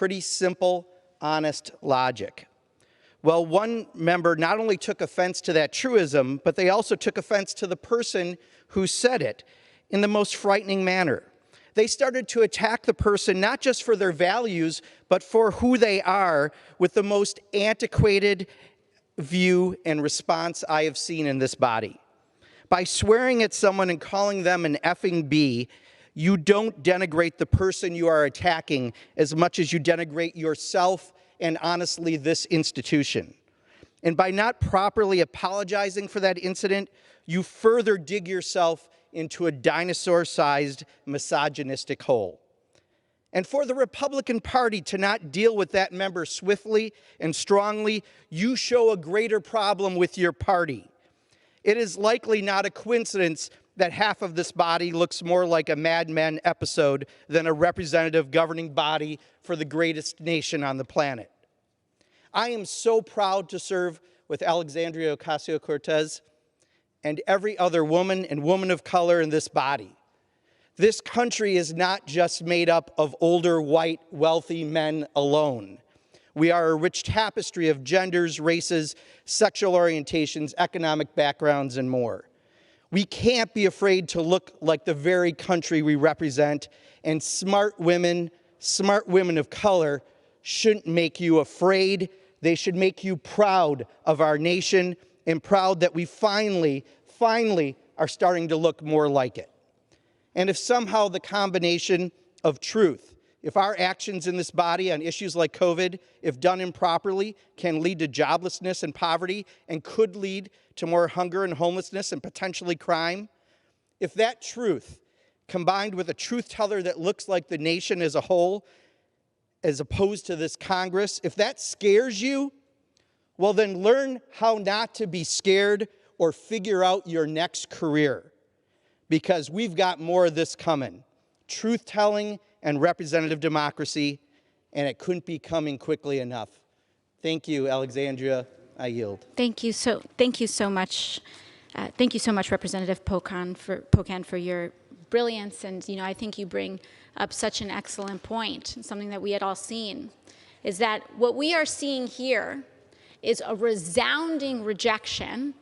Pretty simple, honest logic. Well, one member not only took offense to that truism, but they also took offense to the person who said it in the most frightening manner. They started to attack the person not just for their values, but for who they are, with the most antiquated view and response I have seen in this body. By swearing at someone and calling them an effing B, you don't denigrate the person you are attacking as much as you denigrate yourself and, honestly, this institution. And by not properly apologizing for that incident, you further dig yourself into a dinosaur-sized misogynistic hole. And for the Republican Party to not deal with that member swiftly and strongly, you show a greater problem with your party. It is likely not a coincidence that half of this body looks more like a Mad Men episode than a representative governing body for the greatest nation on the planet. I am so proud to serve with Alexandria Ocasio-Cortez and every other woman and woman of color in this body. This country is not just made up of older, white, wealthy men alone. We are a rich tapestry of genders, races, sexual orientations, economic backgrounds, and more. We can't be afraid to look like the very country we represent, and smart women of color shouldn't make you afraid. They should make you proud of our nation and proud that we finally are starting to look more like it. And if somehow the combination of truth, if our actions in this body on issues like COVID, if done improperly, can lead to joblessness and poverty and could lead to more hunger and homelessness and potentially crime, if that truth, combined with a truth teller that looks like the nation as a whole, as opposed to this Congress, if that scares you, well then learn how not to be scared or figure out your next career, because we've got more of this coming. Truth-telling and representative democracy, and it couldn't be coming quickly enough. Thank you, Alexandria. I yield. Thank you so much. Thank you so much, Representative Pocan, for your brilliance. And I think you bring up such an excellent point, something that we had all seen, is that what we are seeing here is a resounding rejection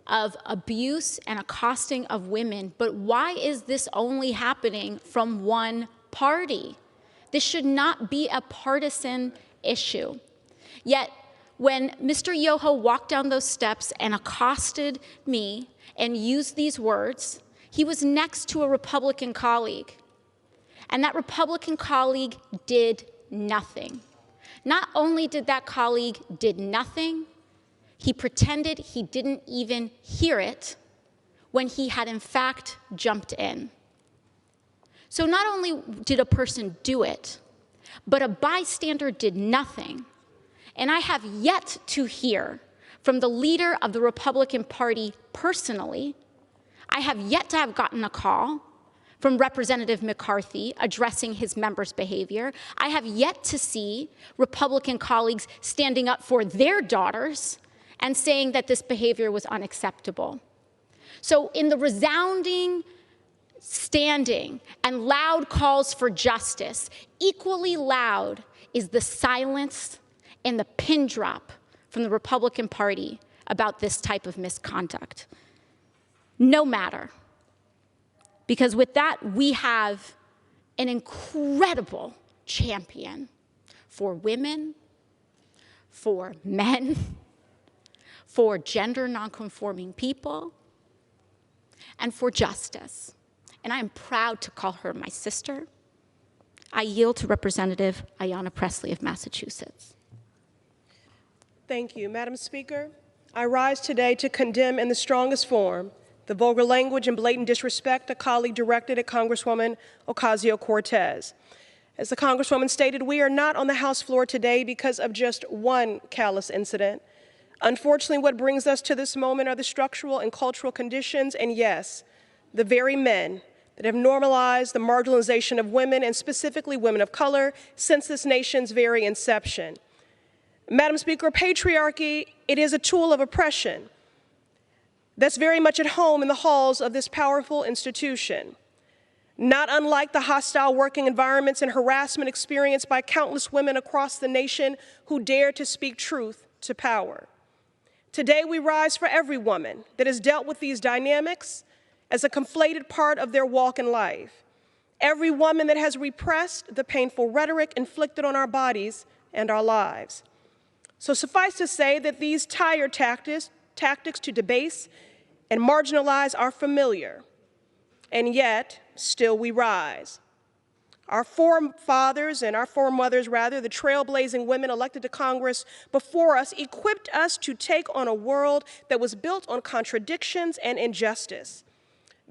of abuse and accosting of women. But why is this only happening from one party? This should not be a partisan issue. Yet, when Mr. Yoho walked down those steps and accosted me and used these words, he was next to a Republican colleague. And that Republican colleague did nothing. Not only did that colleague did nothing, he pretended he didn't even hear it when he had in fact jumped in. So not only did a person do it, but a bystander did nothing. And I have yet to hear from the leader of the Republican Party personally. I have yet to have gotten a call from Representative McCarthy addressing his members' behavior. I have yet to see Republican colleagues standing up for their daughters and saying that this behavior was unacceptable. So in the resounding standing and loud calls for justice, equally loud is the silence and the pin drop from the Republican Party about this type of misconduct. No matter. Because with that, we have an incredible champion for women, for men, for gender nonconforming people, and for justice. And I am proud to call her my sister. I yield to Representative Ayanna Pressley of Massachusetts. Thank you. Madam Speaker, I rise today to condemn in the strongest form the vulgar language and blatant disrespect a colleague directed at Congresswoman Ocasio-Cortez. As the Congresswoman stated, we are not on the House floor today because of just one callous incident. Unfortunately, what brings us to this moment are the structural and cultural conditions, and yes, the very men that have normalized the marginalization of women, and specifically women of color, since this nation's very inception. Madam Speaker, patriarchy, it is a tool of oppression that's very much at home in the halls of this powerful institution. not unlike the hostile working environments and harassment experienced by countless women across the nation who dare to speak truth to power. Today, we rise for every woman that has dealt with these dynamics as a conflated part of their walk in life. Every woman that has repressed the painful rhetoric inflicted on our bodies and our lives. So suffice to say that these tired tactics to debase and marginalize are familiar, and yet still we rise. Our forefathers and our foremothers, rather, the trailblazing women elected to Congress before us, equipped us to take on a world that was built on contradictions and injustice.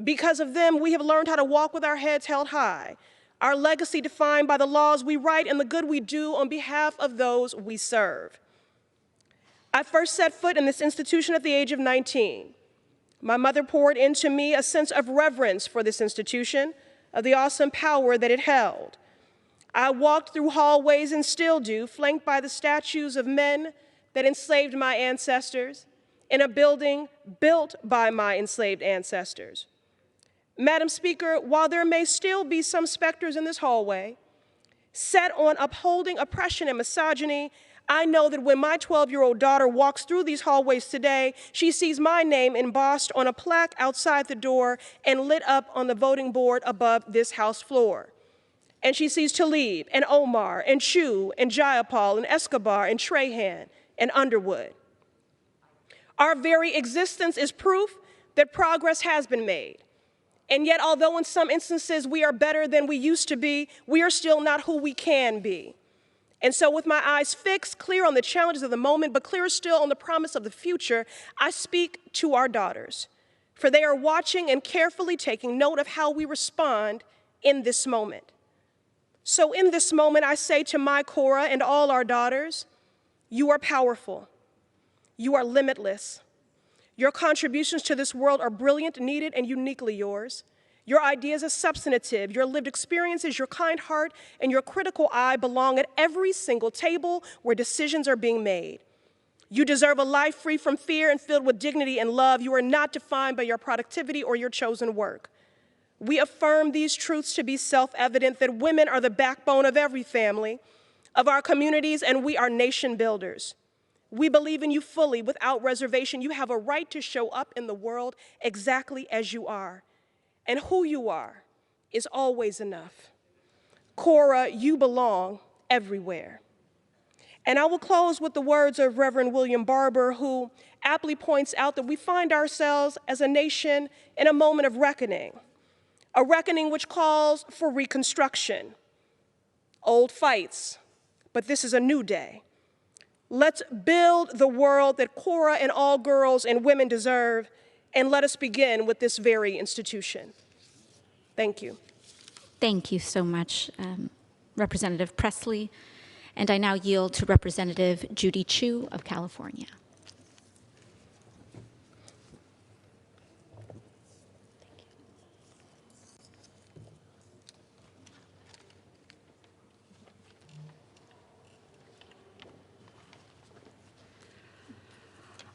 Because of them, we have learned how to walk with our heads held high, our legacy defined by the laws we write and the good we do on behalf of those we serve. I first set foot in this institution at the age of 19. My mother poured into me a sense of reverence for this institution, of the awesome power that it held. I walked through hallways and still do, flanked by the statues of men that enslaved my ancestors, in a building built by my enslaved ancestors. Madam Speaker, while there may still be some specters in this hallway, set on upholding oppression and misogyny, I know that when my 12-year-old daughter walks through these hallways today, she sees my name embossed on a plaque outside the door and lit up on the voting board above this House floor. And she sees Talib and Omar and Chu and Jayapal and Escobar and Trahan and Underwood. Our very existence is proof that progress has been made. And yet, although in some instances we are better than we used to be, we are still not who we can be. And so with my eyes fixed, clear on the challenges of the moment, but clearer still on the promise of the future, I speak to our daughters, for they are watching and carefully taking note of how we respond in this moment. So in this moment, I say to my Cora and all our daughters, you are powerful. You are limitless. Your contributions to this world are brilliant, needed, and uniquely yours. Your ideas are substantive, your lived experiences, your kind heart, and your critical eye belong at every single table where decisions are being made. You deserve a life free from fear and filled with dignity and love. You are not defined by your productivity or your chosen work. We affirm these truths to be self-evident, that women are the backbone of every family, of our communities, and we are nation builders. We believe in you fully, without reservation. You have a right to show up in the world exactly as you are. And who you are is always enough. Cora, you belong everywhere. And I will close with the words of Reverend William Barber, who aptly points out that we find ourselves as a nation in a moment of reckoning, a reckoning which calls for reconstruction. Old fights, but this is a new day. Let's build the world that Cora and all girls and women deserve, and let us begin with this very institution. Thank you. Thank you so much, Representative Presley. And I now yield to Representative Judy Chu of California.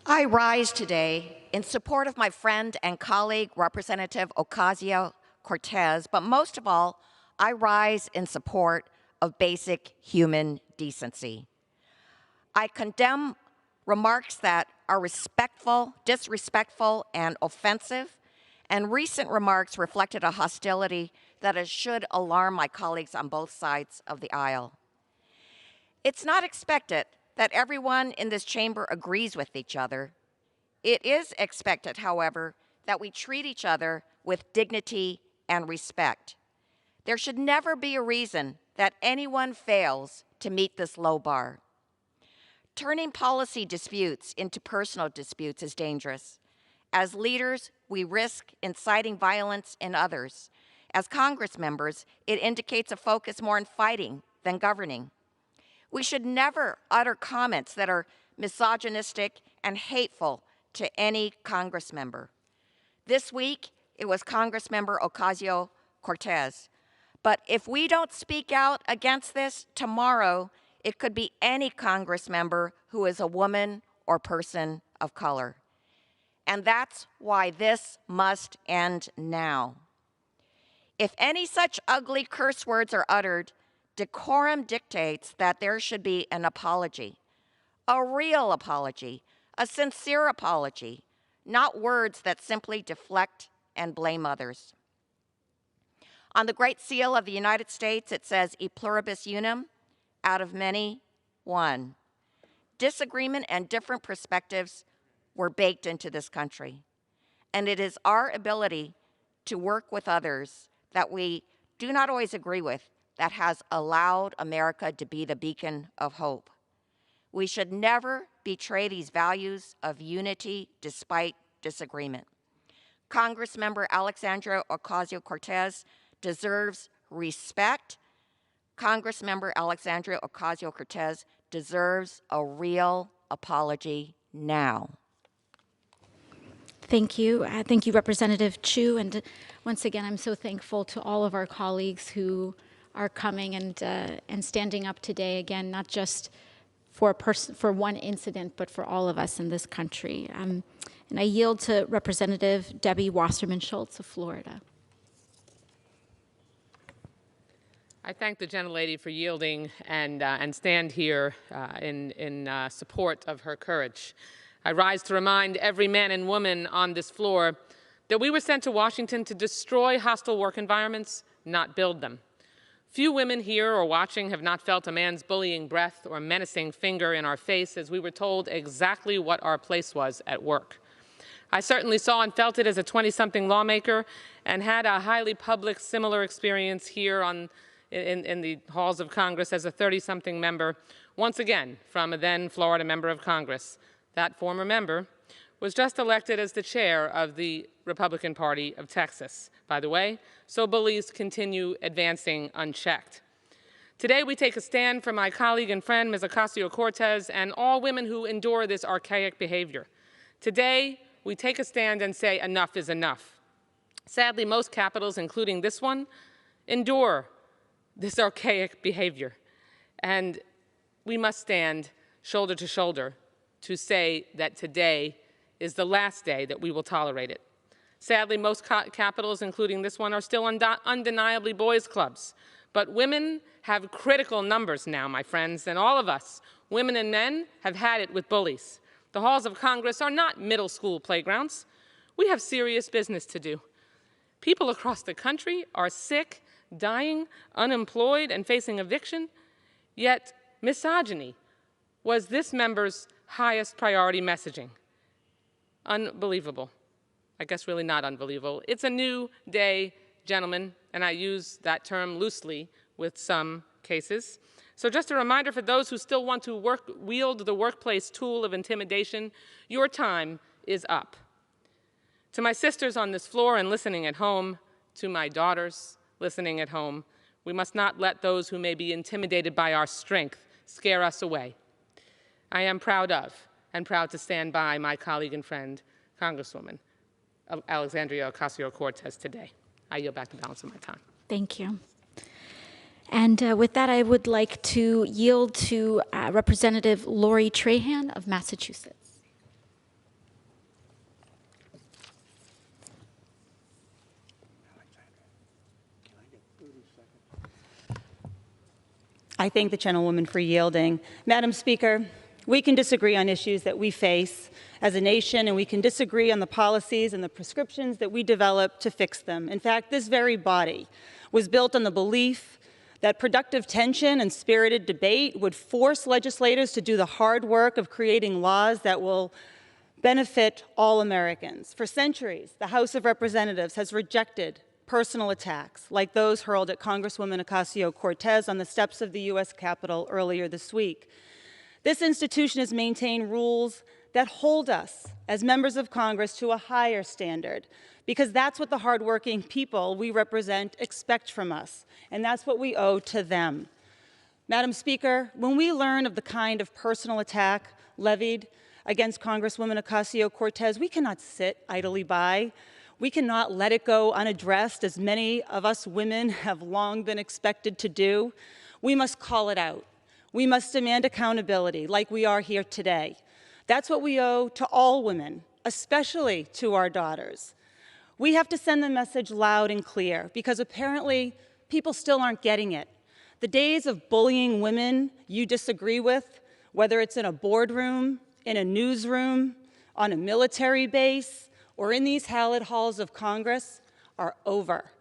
I rise today in support of my friend and colleague, Representative Ocasio-Cortez, but most of all, I rise in support of basic human decency. I condemn remarks that are disrespectful, and offensive, and recent remarks reflected a hostility that should alarm my colleagues on both sides of the aisle. It's not expected that everyone in this chamber agrees with each other. It is expected, however, that we treat each other with dignity and respect. There should never be a reason that anyone fails to meet this low bar. Turning policy disputes into personal disputes is dangerous. As leaders, we risk inciting violence in others. As Congress members, it indicates a focus more on fighting than governing. We should never utter comments that are misogynistic and hateful to any Congress member. This week, it was Congressmember Ocasio-Cortez. But if we don't speak out against this, tomorrow, it could be any Congress member who is a woman or person of color. And that's why this must end now. If any such ugly curse words are uttered, decorum dictates that there should be an apology, a real apology, a sincere apology, not words that simply deflect and blame others. On the Great Seal of the United States, it says, "E pluribus unum," out of many, one. Disagreement and different perspectives were baked into this country. And it is our ability to work with others that we do not always agree with that has allowed America to be the beacon of hope. We should never betray these values of unity despite disagreement. Congressmember Alexandria Ocasio-Cortez deserves respect. Congressmember Alexandria Ocasio-Cortez deserves a real apology now. Thank you. Thank you, Representative Chu. And once again, I'm so thankful to all of our colleagues who are coming and standing up today, again, not just for one incident, but for all of us in this country. And I yield to Representative Debbie Wasserman Schultz of Florida. I thank the gentlelady for yielding and stand here in support of her courage. I rise to remind every man and woman on this floor that we were sent to Washington to destroy hostile work environments, not build them. Few women here or watching have not felt a man's bullying breath or menacing finger in our face as we were told exactly what our place was at work. I certainly saw and felt it as a 20-something lawmaker and had a highly public similar experience here in the halls of Congress as a 30-something member, once again from a then Florida member of Congress. That former member was just elected as the chair of the Republican Party of Texas, by the way, so bullies continue advancing unchecked. Today we take a stand for my colleague and friend, Ms. Ocasio-Cortez, and all women who endure this archaic behavior. Today we take a stand and say enough is enough. Sadly, most capitals, including this one, endure this archaic behavior, and we must stand shoulder to shoulder to say that today is the last day that we will tolerate it. Sadly, most capitals, including this one, are still undeniably boys' clubs. But women have critical numbers now, my friends, and all of us, women and men, have had it with bullies. The halls of Congress are not middle school playgrounds. We have serious business to do. People across the country are sick, dying, unemployed, and facing eviction, yet misogyny was this member's highest priority messaging. Unbelievable. I guess really not unbelievable. It's a new day, gentlemen, and I use that term loosely with some cases. So just a reminder for those who still want to wield the workplace tool of intimidation, your time is up. To my sisters on this floor and listening at home, to my daughters listening at home, we must not let those who may be intimidated by our strength scare us away. I am proud of and proud to stand by my colleague and friend, Congresswoman Alexandria Ocasio-Cortez today. I yield back the balance of my time. Thank you. And with that, I would like to yield to Representative Lori Trahan of Massachusetts. I thank the gentlewoman for yielding. Madam Speaker, we can disagree on issues that we face as a nation, and we can disagree on the policies and the prescriptions that we develop to fix them. In fact, this very body was built on the belief that productive tension and spirited debate would force legislators to do the hard work of creating laws that will benefit all Americans. For centuries, the House of Representatives has rejected personal attacks like those hurled at Congresswoman Ocasio-Cortez on the steps of the U.S. Capitol earlier this week. This institution has maintained rules that hold us as members of Congress to a higher standard, because that's what the hardworking people we represent expect from us, and that's what we owe to them. Madam Speaker, when we learn of the kind of personal attack levied against Congresswoman Ocasio-Cortez, we cannot sit idly by. We cannot let it go unaddressed, as many of us women have long been expected to do. We must call it out. We must demand accountability like we are here today. That's what we owe to all women, especially to our daughters. We have to send the message loud and clear because apparently people still aren't getting it. The days of bullying women you disagree with, whether it's in a boardroom, in a newsroom, on a military base, or in these hallowed halls of Congress, are over.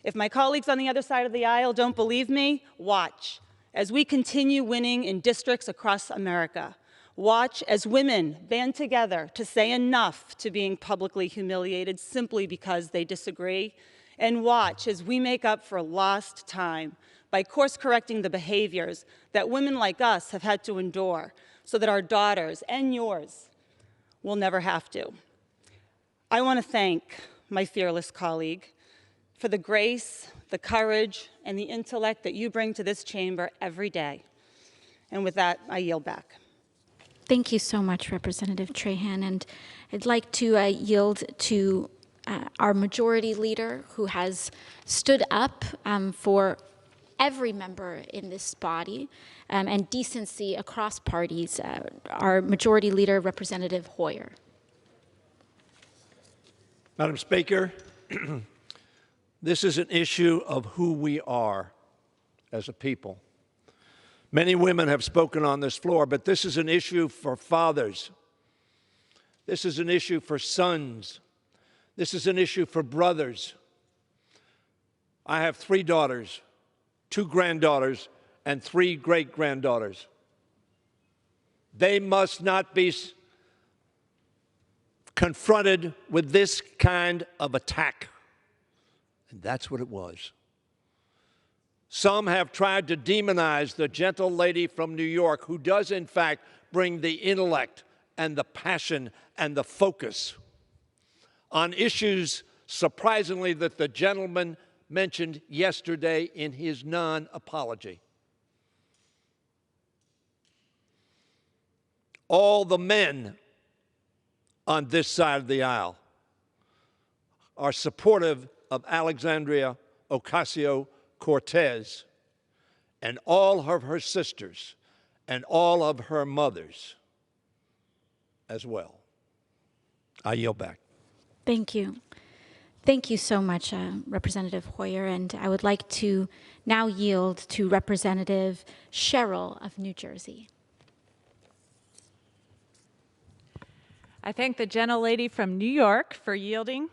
If my colleagues on the other side of the aisle don't believe me, watch as we continue winning in districts across America. Watch as women band together to say enough to being publicly humiliated simply because they disagree. And watch as we make up for lost time by course-correcting the behaviors that women like us have had to endure so that our daughters and yours will never have to. I want to thank my fearless colleague for the grace, the courage, and the intellect that you bring to this chamber every day. And with that, I yield back. Thank you so much, Representative Trahan. And I'd like to yield to our majority leader, who has stood up for every member in this body and decency across parties, our majority leader, Representative Hoyer. Madam Speaker, this is an issue of who we are as a people. Many women have spoken on this floor, but this is an issue for fathers. This is an issue for sons. This is an issue for brothers. I have 3 daughters, 2 granddaughters, and 3 great-granddaughters. They must not be confronted with this kind of attack. And that's what it was. Some have tried to demonize the gentle lady from New York who does, in fact, bring the intellect and the passion and the focus on issues, surprisingly, that the gentleman mentioned yesterday in his non-apology. All the men on this side of the aisle are supportive of Alexandria Ocasio-Cortez and all of her sisters and all of her mothers as well. I yield back. Thank you. Thank you so much, Representative Hoyer. And I would like to now yield to Representative Sherrill of New Jersey. I thank the gentlelady from New York for yielding